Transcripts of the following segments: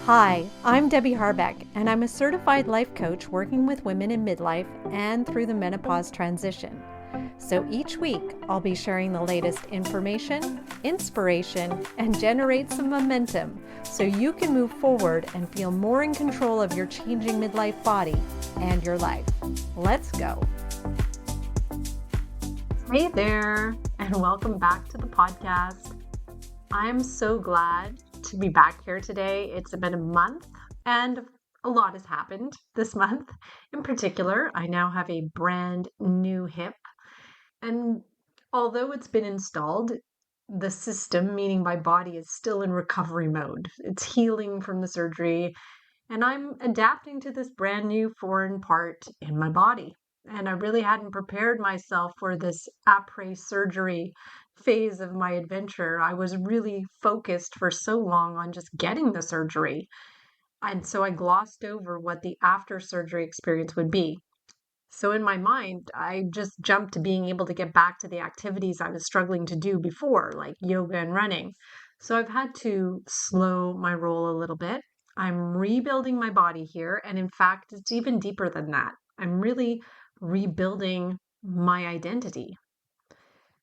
Hi, I'm Debbie Harbeck, and I'm a certified life coach working with women in midlife and through the menopause transition. So each week, I'll be sharing the latest information, inspiration, and generate some momentum so you can move forward and feel more in control of your changing midlife body and your life. Let's go. Hey there, and welcome back to the podcast. I'm so glad to be back here today. It's been a month and a lot has happened this month. In particular, I now have a brand new hip. And although it's been installed, the system, meaning my body, is still in recovery mode. It's healing from the surgery, and I'm adapting to this brand new foreign part in my body. And I really hadn't prepared myself for this après surgery phase of my adventure. I was really focused for so long on just getting the surgery. And so I glossed over what the after surgery experience would be. So in my mind, I just jumped to being able to get back to the activities I was struggling to do before, like yoga and running. So I've had to slow my roll a little bit. I'm rebuilding my body here. And in fact, it's even deeper than that. I'm really rebuilding my identity.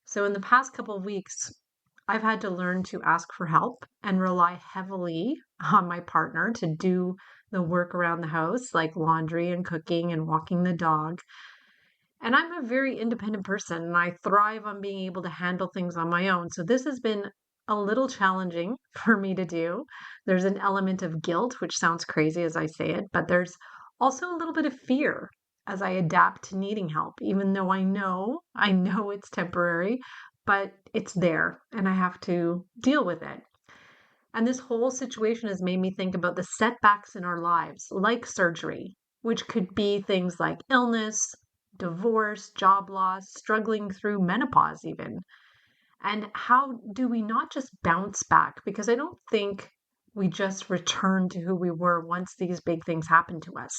So in the past couple of weeks, I've had to learn to ask for help and rely heavily on my partner to do the work around the house, like laundry and cooking and walking the dog. And I'm a very independent person and I thrive on being able to handle things on my own. So this has been a little challenging for me to do. There's an element of guilt, which sounds crazy as I say it, but there's also a little bit of fear as I adapt to needing help, even though I know it's temporary, but it's there and I have to deal with it. And this whole situation has made me think about the setbacks in our lives, like surgery, which could be things like illness, divorce, job loss, struggling through menopause, even. And how do we not just bounce back? Because I don't think we just return to who we were once these big things happen to us.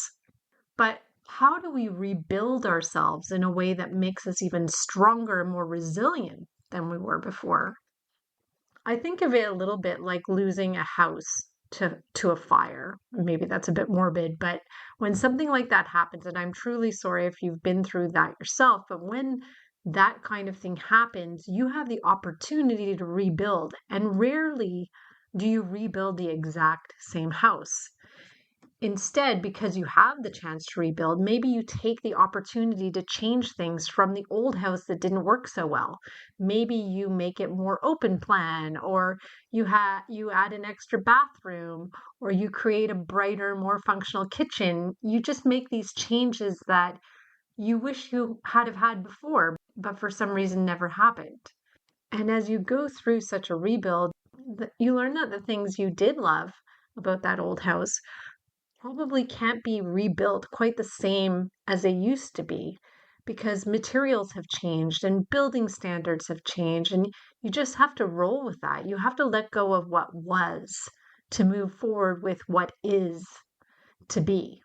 But how do we rebuild ourselves in a way that makes us even stronger and more resilient than we were before? I think of it a little bit like losing a house to a fire. Maybe that's a bit morbid, but when something like that happens, and I'm truly sorry if you've been through that yourself, but when that kind of thing happens, you have the opportunity to rebuild, and rarely do you rebuild the exact same house. Instead, because you have the chance to rebuild, maybe you take the opportunity to change things from the old house that didn't work so well. Maybe you make it more open plan, or you add an extra bathroom, or you create a brighter, more functional kitchen. You just make these changes that you wish you have had before, but for some reason never happened. And as you go through such a rebuild, you learn that the things you did love about that old house probably can't be rebuilt quite the same as they used to be because materials have changed and building standards have changed. And you just have to roll with that. You have to let go of what was to move forward with what is to be.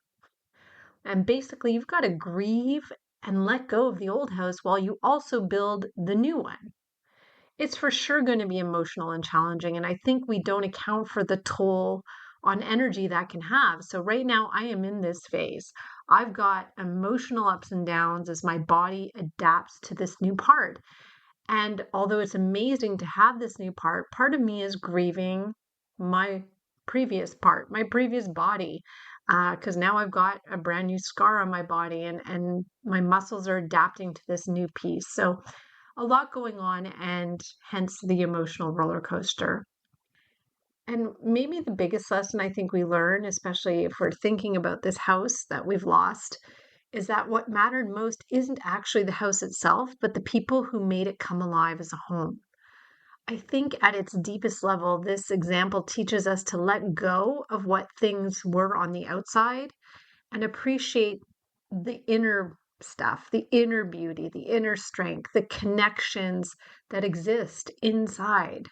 And basically, you've got to grieve and let go of the old house while you also build the new one. It's for sure going to be emotional and challenging. And I think we don't account for the toll on energy that can have. So right now I am in this phase. I've got emotional ups and downs as my body adapts to this new part. And although it's amazing to have this new part of me is grieving my previous part, my previous body, because now I've got a brand new scar on my body and my muscles are adapting to this new piece. So a lot going on and hence the emotional roller coaster. And maybe the biggest lesson I think we learn, especially if we're thinking about this house that we've lost, is that what mattered most isn't actually the house itself, but the people who made it come alive as a home. I think at its deepest level, this example teaches us to let go of what things were on the outside and appreciate the inner stuff, the inner beauty, the inner strength, the connections that exist inside.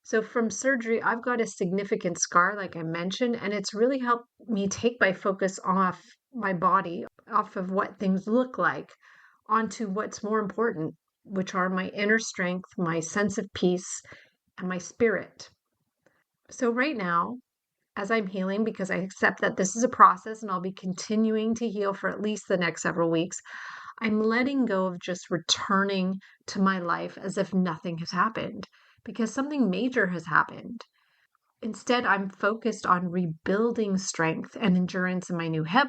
So from surgery, I've got a significant scar, like I mentioned, and it's really helped me take my focus off my body, off of what things look like, onto what's more important, which are my inner strength, my sense of peace, and my spirit. So right now, as I'm healing, because I accept that this is a process and I'll be continuing to heal for at least the next several weeks, I'm letting go of just returning to my life as if nothing has happened because something major has happened. Instead, I'm focused on rebuilding strength and endurance in my new hip.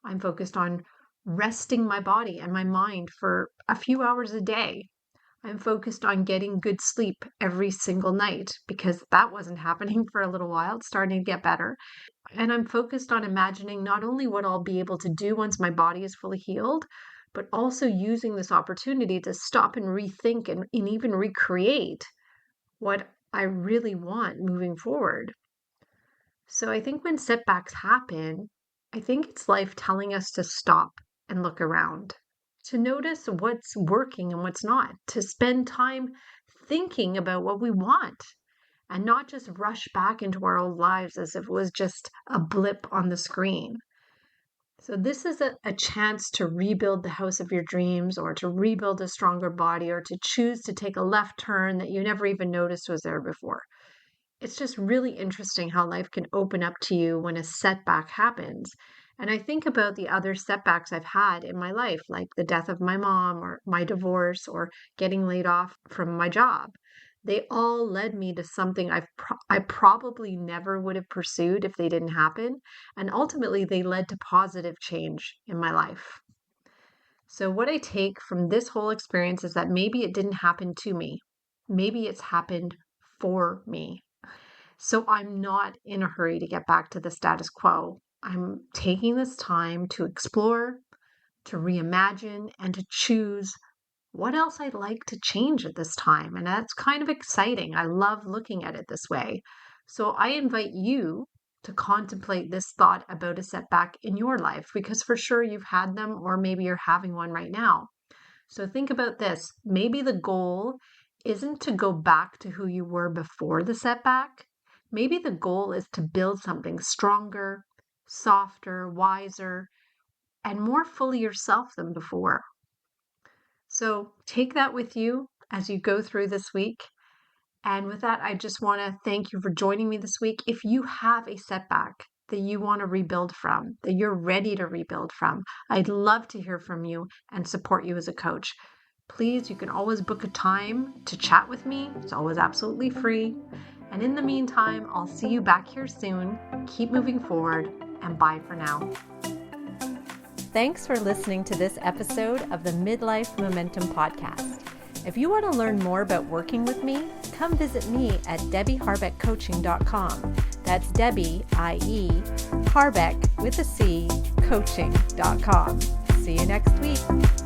I'm focused on resting my body and my mind for a few hours a day. I'm focused on getting good sleep every single night because that wasn't happening for a little while. It's starting to get better. And I'm focused on imagining not only what I'll be able to do once my body is fully healed, but also using this opportunity to stop and rethink and even recreate what I really want moving forward. So I think when setbacks happen, I think it's life telling us to stop and look around, to notice what's working and what's not, to spend time thinking about what we want and not just rush back into our old lives as if it was just a blip on the screen. So this is a chance to rebuild the house of your dreams or to rebuild a stronger body or to choose to take a left turn that you never even noticed was there before. It's just really interesting how life can open up to you when a setback happens. And I think about the other setbacks I've had in my life, like the death of my mom or my divorce or getting laid off from my job. They all led me to something I probably never would have pursued if they didn't happen. And ultimately, they led to positive change in my life. So, what I take from this whole experience is that maybe it didn't happen to me. Maybe it's happened for me. So I'm not in a hurry to get back to the status quo. I'm taking this time to explore, to reimagine, and to choose what else I'd like to change at this time. And that's kind of exciting. I love looking at it this way. So I invite you to contemplate this thought about a setback in your life because for sure you've had them, or maybe you're having one right now. So think about this. Maybe the goal isn't to go back to who you were before the setback. Maybe the goal is to build something stronger, softer, wiser, and more fully yourself than before. So take that with you as you go through this week. And with that, I just want to thank you for joining me this week. If you have a setback that you want to rebuild from, that you're ready to rebuild from, I'd love to hear from you and support you as a coach. Please, you can always book a time to chat with me. It's always absolutely free. And in the meantime, I'll see you back here soon. Keep moving forward, and bye for now. Thanks for listening to this episode of the Midlife Momentum Podcast. If you want to learn more about working with me, come visit me at debbieharbeckcoaching.com. That's Debbie, I-E, Harbeck with a C, coaching.com. See you next week.